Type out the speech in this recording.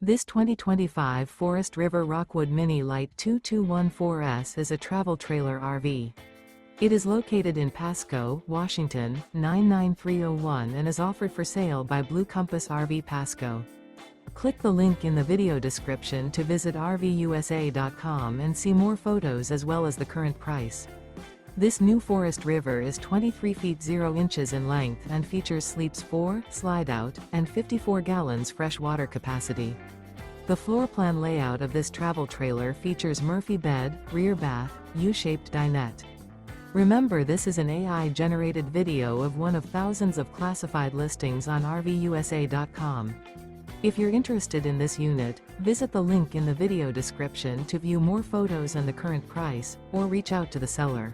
This 2025 Forest River Rockwood Mini Lite 2214S is a travel trailer RV. It is located in Pasco, Washington, 99301 and is offered for sale by Blue Compass RV Pasco. Click the link in the video description to visit RVUSA.com and see more photos as well as the current price. This new Forest River is 23 feet 0 inches in length and features sleeps 4, Slideout, and 54 gallons fresh water capacity. The floor plan layout of this travel trailer features Murphy bed, rear bath, U-shaped dinette. Remember, this is an AI-generated video of one of thousands of classified listings on RVUSA.com. If you're interested in this unit, visit the link in the video description to view more photos and the current price, or reach out to the seller.